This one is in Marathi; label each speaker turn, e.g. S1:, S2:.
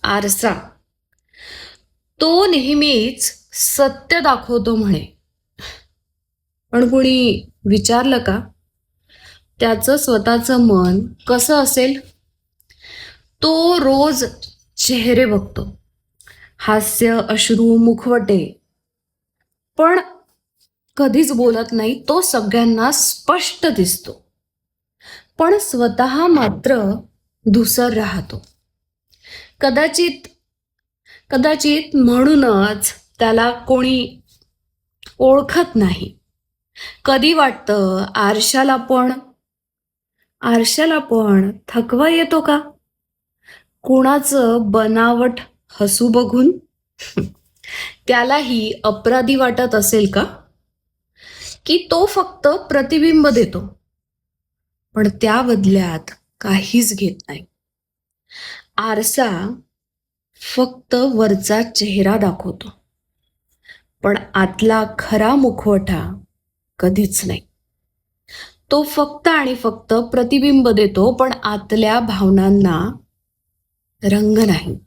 S1: आरसा तो नेहमीच सत्य दाखवतो म्हणे. पण कुणी विचारलं का त्याचं स्वतःचं मन कसं असेल? तो रोज चेहरे बघतो, हास्य, अश्रू, मुखवटे, पण कधीच बोलत नाही. तो सगळ्यांना स्पष्ट दिसतो, पण स्वतः मात्र धुसर राहतो. कदाचित कदाचित म्हणूनच त्याला कोणी ओळखत नाही. कधी वाटतं आरशाला पण थकवा येतो का कुणाचं बनावट हसू बघून? त्यालाही अपराधी वाटत असेल का, की तो फक्त प्रतिबिंब देतो पण त्या बदल्यात काहीच घेत नाही. आरसा फक्त वरचा चेहरा दाखवतो, पण आतला खरा मुखवटा कधीच नाही. तो फक्त आणि फक्त प्रतिबिंब देतो, पण आतल्या भावनांना रंग नाही.